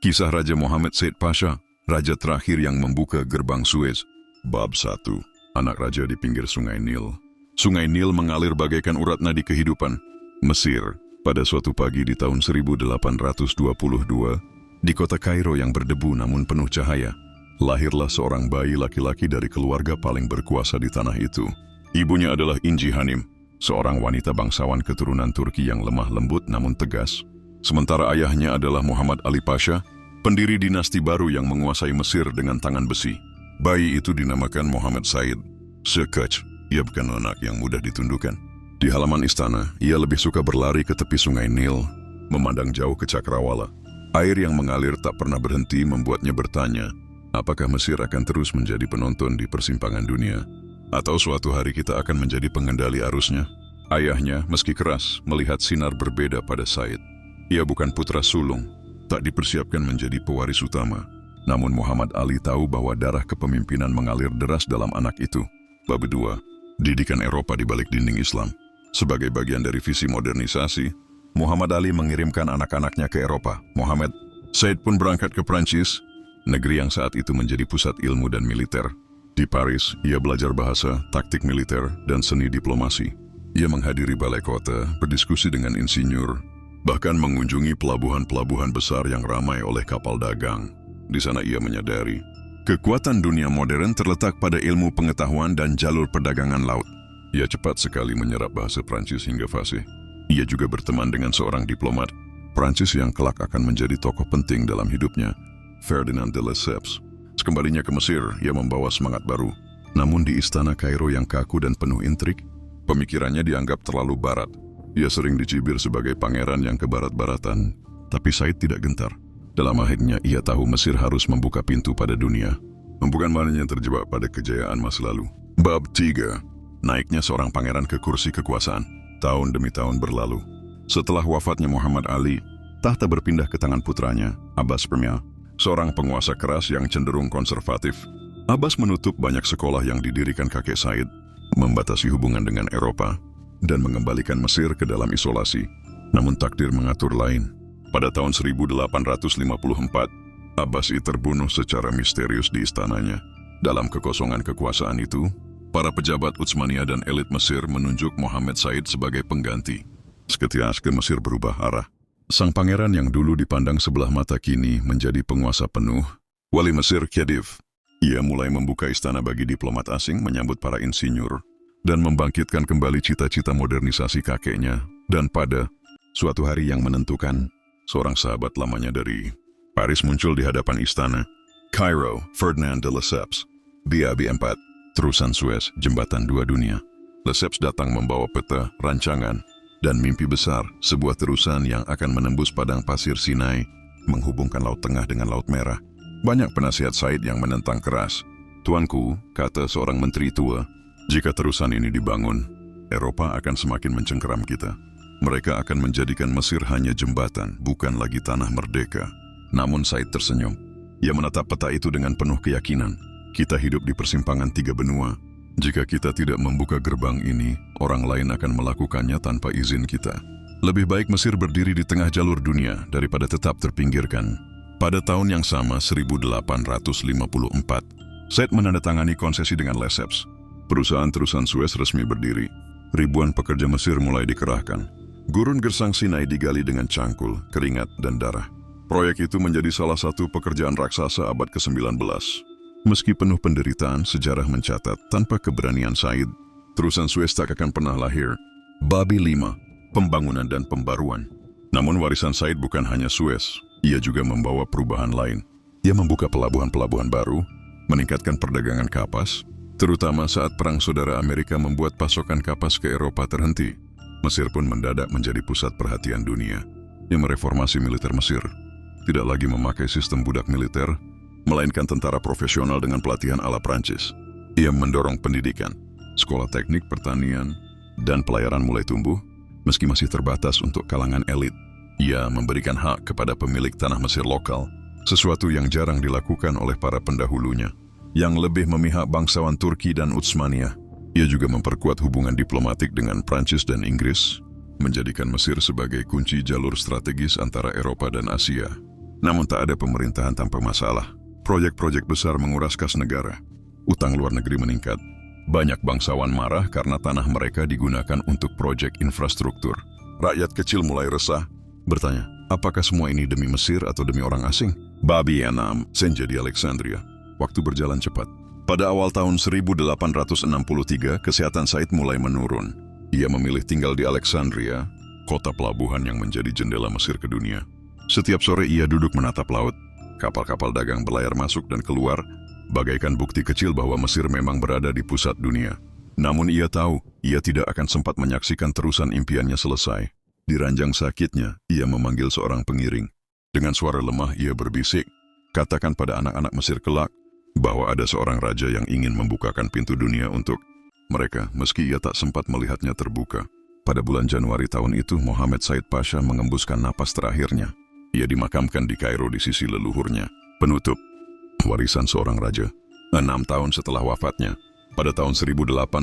Kisah Raja Muhammad Said Pasha, raja terakhir yang membuka gerbang Suez. Bab 1. Anak raja di pinggir Sungai Nil. Sungai Nil mengalir bagaikan urat nadi kehidupan. Mesir, pada suatu pagi di tahun 1822, di kota Kairo yang berdebu namun penuh cahaya, lahirlah seorang bayi laki-laki dari keluarga paling berkuasa di tanah itu. Ibunya adalah Inci Hanim, seorang wanita bangsawan keturunan Turki yang lemah lembut namun tegas. Sementara ayahnya adalah Muhammad Ali Pasha, pendiri dinasti baru yang menguasai Mesir dengan tangan besi. Bayi itu dinamakan Muhammad Said. Sekej, ia bukan anak yang mudah ditundukkan. Di halaman istana, ia lebih suka berlari ke tepi Sungai Nil, memandang jauh ke cakrawala. Air yang mengalir tak pernah berhenti membuatnya bertanya, apakah Mesir akan terus menjadi penonton di persimpangan dunia? Atau suatu hari kita akan menjadi pengendali arusnya? Ayahnya, meski keras, melihat sinar berbeda pada Said. Ia bukan putra sulung, tak dipersiapkan menjadi pewaris utama. Namun Muhammad Ali tahu bahwa darah kepemimpinan mengalir deras dalam anak itu. Bab 2. Didikan Eropa di balik dinding Islam. Sebagai bagian dari visi modernisasi, Muhammad Ali mengirimkan anak-anaknya ke Eropa. Muhammad Said pun berangkat ke Prancis, negeri yang saat itu menjadi pusat ilmu dan militer. Di Paris, ia belajar bahasa, taktik militer, dan seni diplomasi. Ia menghadiri balai kota, berdiskusi dengan insinyur, bahkan mengunjungi pelabuhan-pelabuhan besar yang ramai oleh kapal dagang. Di sana ia menyadari, kekuatan dunia modern terletak pada ilmu pengetahuan dan jalur perdagangan laut. Ia cepat sekali menyerap bahasa Prancis hingga fasih. Ia juga berteman dengan seorang diplomat Prancis yang kelak akan menjadi tokoh penting dalam hidupnya, Ferdinand de Lesseps. Sekembalinya ke Mesir, ia membawa semangat baru. Namun di istana Kairo yang kaku dan penuh intrik, pemikirannya dianggap terlalu barat. Ia sering dicibir sebagai pangeran yang kebarat-baratan, tapi Said tidak gentar. Dalam akhirnya ia tahu Mesir harus membuka pintu pada dunia, bukan maknanya terjebak pada kejayaan masa lalu. Bab 3. Naiknya seorang pangeran ke kursi kekuasaan. Tahun demi tahun berlalu. Setelah wafatnya Muhammad Ali, tahta berpindah ke tangan putranya, Abbas Premier, seorang penguasa keras yang cenderung konservatif. Abbas menutup banyak sekolah yang didirikan kakek Said, membatasi hubungan dengan Eropa, dan mengembalikan Mesir ke dalam isolasi. Namun takdir mengatur lain. Pada tahun 1854, Abbasi terbunuh secara misterius di istananya. Dalam kekosongan kekuasaan itu, para pejabat Utsmaniyah dan elit Mesir menunjuk Muhammad Said sebagai pengganti. Seketika Mesir berubah arah. Sang pangeran yang dulu dipandang sebelah mata kini menjadi penguasa penuh. Wali Mesir Khedive. Ia mulai membuka istana bagi diplomat asing menyambut para insinyur dan membangkitkan kembali cita-cita modernisasi kakeknya. Dan pada suatu hari yang menentukan, seorang sahabat lamanya dari Paris muncul di hadapan istana. Kairo, Ferdinand de Lesseps. BAB 4, terusan Suez, jembatan dua dunia. Lesseps datang membawa peta, rancangan, dan mimpi besar, sebuah terusan yang akan menembus padang pasir Sinai, menghubungkan Laut Tengah dengan Laut Merah. Banyak penasihat Said yang menentang keras. Tuanku, kata seorang menteri tua, jika terusan ini dibangun, Eropa akan semakin mencengkeram kita. Mereka akan menjadikan Mesir hanya jembatan, bukan lagi tanah merdeka. Namun Said tersenyum. Ia menatap peta itu dengan penuh keyakinan. Kita hidup di persimpangan tiga benua. Jika kita tidak membuka gerbang ini, orang lain akan melakukannya tanpa izin kita. Lebih baik Mesir berdiri di tengah jalur dunia daripada tetap terpinggirkan. Pada tahun yang sama, 1854, Said menandatangani konsesi dengan Lesseps. Perusahaan terusan Suez resmi berdiri. Ribuan pekerja Mesir mulai dikerahkan. Gurun gersang Sinai digali dengan cangkul, keringat, dan darah. Proyek itu menjadi salah satu pekerjaan raksasa abad ke-19. Meski penuh penderitaan, sejarah mencatat tanpa keberanian Said, terusan Suez tak akan pernah lahir. Babi 5. Pembangunan dan pembaruan. Namun warisan Said bukan hanya Suez, ia juga membawa perubahan lain. Ia membuka pelabuhan-pelabuhan baru, meningkatkan perdagangan kapas, terutama saat Perang Saudara Amerika membuat pasokan kapas ke Eropa terhenti. Mesir pun mendadak menjadi pusat perhatian dunia. Ia mereformasi militer Mesir. Tidak lagi memakai sistem budak militer, melainkan tentara profesional dengan pelatihan ala Prancis. Ia mendorong pendidikan, sekolah teknik pertanian, dan pelayaran mulai tumbuh, meski masih terbatas untuk kalangan elit. Ia memberikan hak kepada pemilik tanah Mesir lokal, sesuatu yang jarang dilakukan oleh para pendahulunya, yang lebih memihak bangsawan Turki dan Utsmaniyah. Ia juga memperkuat hubungan diplomatik dengan Prancis dan Inggris, menjadikan Mesir sebagai kunci jalur strategis antara Eropa dan Asia. Namun tak ada pemerintahan tanpa masalah. Proyek-proyek besar menguras kas negara. Utang luar negeri meningkat. Banyak bangsawan marah karena tanah mereka digunakan untuk proyek infrastruktur. Rakyat kecil mulai resah, bertanya, apakah semua ini demi Mesir atau demi orang asing? Babi Enam senja di Alexandria. Waktu berjalan cepat. Pada awal tahun 1863, kesehatan Said mulai menurun. Ia memilih tinggal di Alexandria, kota pelabuhan yang menjadi jendela Mesir ke dunia. Setiap sore ia duduk menatap laut. Kapal-kapal dagang berlayar masuk dan keluar, bagaikan bukti kecil bahwa Mesir memang berada di pusat dunia. Namun ia tahu, ia tidak akan sempat menyaksikan terusan impiannya selesai. Di ranjang sakitnya, ia memanggil seorang pengiring. Dengan suara lemah ia berbisik, katakan pada anak-anak Mesir kelak, bahwa ada seorang raja yang ingin membukakan pintu dunia untuk mereka, meski ia tak sempat melihatnya terbuka. Pada bulan Januari tahun itu, Mohammed Said Pasha mengembuskan napas terakhirnya. Ia dimakamkan di Kairo di sisi leluhurnya. Penutup, warisan seorang raja. 6 tahun setelah wafatnya, pada tahun 1869,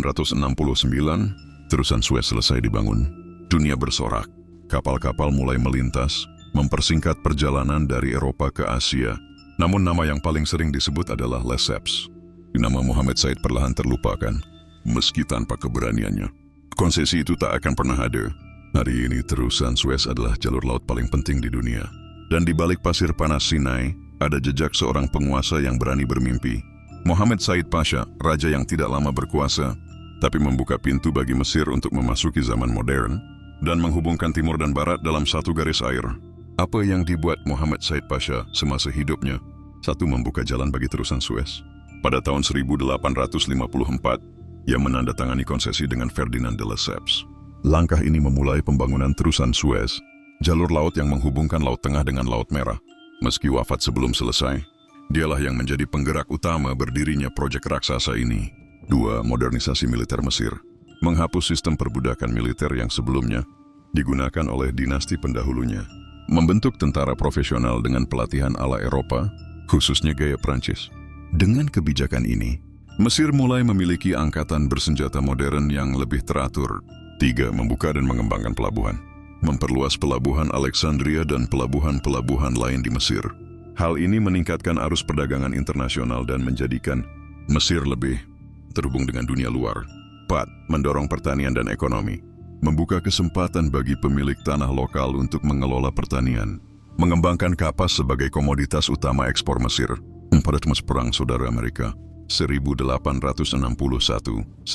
terusan Suez selesai dibangun. Dunia bersorak, kapal-kapal mulai melintas, mempersingkat perjalanan dari Eropa ke Asia. Namun nama yang paling sering disebut adalah Lesseps. Nama Mohammed Said perlahan terlupakan, meski tanpa keberaniannya. Konsesi itu tak akan pernah ada. Hari ini terusan Suez adalah jalur laut paling penting di dunia. Dan di balik pasir panas Sinai, ada jejak seorang penguasa yang berani bermimpi. Mohammed Said Pasha, raja yang tidak lama berkuasa, tapi membuka pintu bagi Mesir untuk memasuki zaman modern dan menghubungkan timur dan barat dalam satu garis air. Apa yang dibuat Mohammed Said Pasha semasa hidupnya? 1. Membuka jalan bagi terusan Suez. Pada tahun 1854, ia menandatangani konsesi dengan Ferdinand de Lesseps. Langkah ini memulai pembangunan terusan Suez, jalur laut yang menghubungkan Laut Tengah dengan Laut Merah. Meski wafat sebelum selesai, dialah yang menjadi penggerak utama berdirinya proyek raksasa ini. 2. Modernisasi militer Mesir. Menghapus sistem perbudakan militer yang sebelumnya digunakan oleh dinasti pendahulunya. Membentuk tentara profesional dengan pelatihan ala Eropa, khususnya gaya Prancis. Dengan kebijakan ini, Mesir mulai memiliki angkatan bersenjata modern yang lebih teratur. 3. Membuka dan mengembangkan pelabuhan. Memperluas pelabuhan Alexandria dan pelabuhan-pelabuhan lain di Mesir. Hal ini meningkatkan arus perdagangan internasional dan menjadikan Mesir lebih terhubung dengan dunia luar. 4. Mendorong pertanian dan ekonomi. Membuka kesempatan bagi pemilik tanah lokal untuk mengelola pertanian. Mengembangkan kapas sebagai komoditas utama ekspor Mesir. Pada masa Perang Saudara Amerika 1861-1865,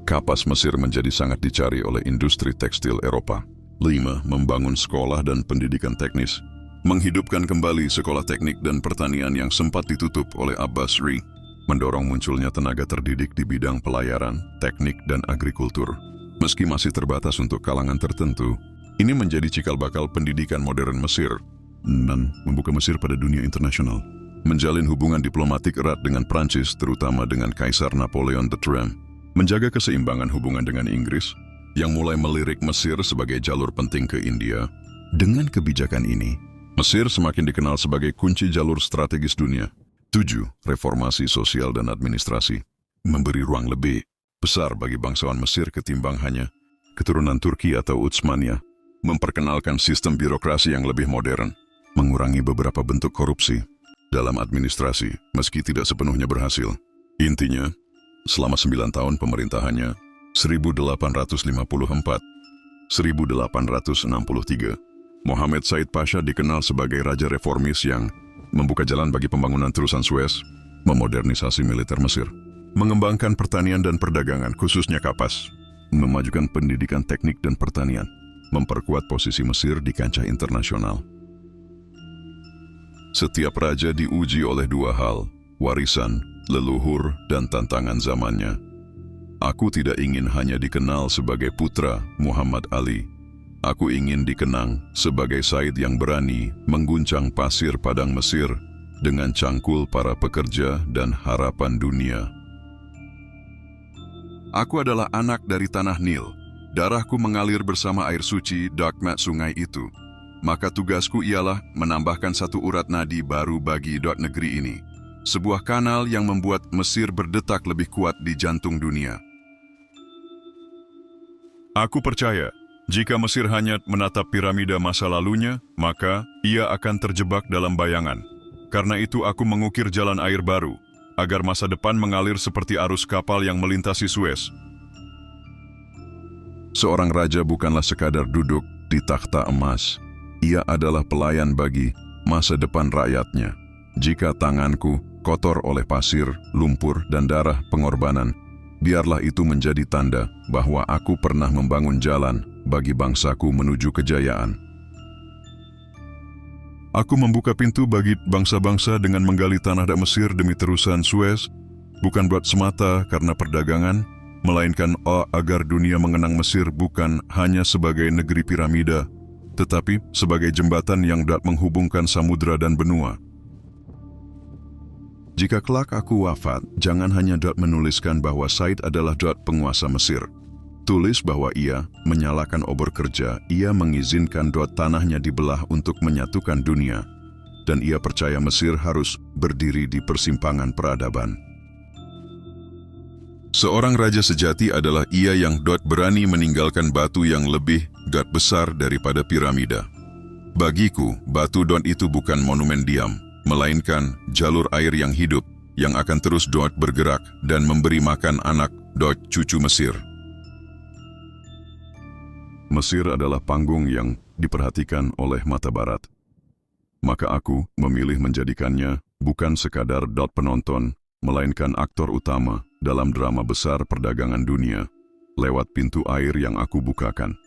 kapas Mesir menjadi sangat dicari oleh industri tekstil Eropa. 5. Membangun sekolah dan pendidikan teknis. Menghidupkan kembali sekolah teknik dan pertanian yang sempat ditutup oleh Abbasri. Mendorong munculnya tenaga terdidik di bidang pelayaran, teknik, dan agrikultur. Meski masih terbatas untuk kalangan tertentu, ini menjadi cikal bakal pendidikan modern Mesir. 6. Membuka Mesir pada dunia internasional. Menjalin hubungan diplomatik erat dengan Prancis, terutama dengan Kaisar Napoleon III. Menjaga keseimbangan hubungan dengan Inggris, yang mulai melirik Mesir sebagai jalur penting ke India. Dengan kebijakan ini, Mesir semakin dikenal sebagai kunci jalur strategis dunia. 7. Reformasi sosial dan administrasi. Memberi ruang lebih besar bagi bangsawan Mesir ketimbang hanya keturunan Turki atau Utsmania. Memperkenalkan sistem birokrasi yang lebih modern. Mengurangi beberapa bentuk korupsi dalam administrasi, meski tidak sepenuhnya berhasil. Intinya, selama 9 tahun pemerintahannya, 1864-1863, Mohammed Said Pasha dikenal sebagai raja reformis yang membuka jalan bagi pembangunan terusan Suez, memodernisasi militer Mesir, mengembangkan pertanian dan perdagangan, khususnya kapas, memajukan pendidikan teknik dan pertanian, memperkuat posisi Mesir di kancah internasional. Setiap raja diuji oleh 2 hal, warisan, leluhur, dan tantangan zamannya. Aku tidak ingin hanya dikenal sebagai putra Muhammad Ali. Aku ingin dikenang sebagai Said yang berani mengguncang pasir padang Mesir dengan cangkul para pekerja dan harapan dunia. Aku adalah anak dari tanah Nil. Darahku mengalir bersama air suci Dakmat sungai itu. Maka tugasku ialah menambahkan satu urat nadi baru bagi negeri ini. Sebuah kanal yang membuat Mesir berdetak lebih kuat di jantung dunia. Aku percaya Jika Mesir hanya menatap piramida masa lalunya, maka ia akan terjebak dalam bayangan. Karena itu aku mengukir jalan air baru, agar masa depan mengalir seperti arus kapal yang melintasi Suez. Seorang raja bukanlah sekadar duduk di takhta emas. Ia adalah pelayan bagi masa depan rakyatnya. Jika tanganku kotor oleh pasir, lumpur, dan darah pengorbanan, biarlah itu menjadi tanda bahwa aku pernah membangun jalan bagi bangsaku menuju kejayaan. Aku membuka pintu bagi bangsa-bangsa dengan menggali tanah Mesir demi terusan Suez, bukan buat semata karena perdagangan, melainkan agar dunia mengenang Mesir bukan hanya sebagai negeri piramida, tetapi sebagai jembatan yang dapat menghubungkan samudra dan benua. Jika kelak aku wafat, jangan hanya menuliskan bahwa Said adalah penguasa Mesir. Tulis bahwa ia menyalakan obor kerja, ia mengizinkan tanahnya dibelah untuk menyatukan dunia, dan ia percaya Mesir harus berdiri di persimpangan peradaban. Seorang raja sejati adalah ia yang berani meninggalkan batu yang lebih besar daripada piramida. Bagiku, batu itu bukan monumen diam, melainkan jalur air yang hidup, yang akan terus bergerak dan memberi makan anak cucu Mesir. Mesir adalah panggung yang diperhatikan oleh mata barat. Maka aku memilih menjadikannya bukan sekadar penonton, melainkan aktor utama dalam drama besar perdagangan dunia, lewat pintu air yang aku bukakan.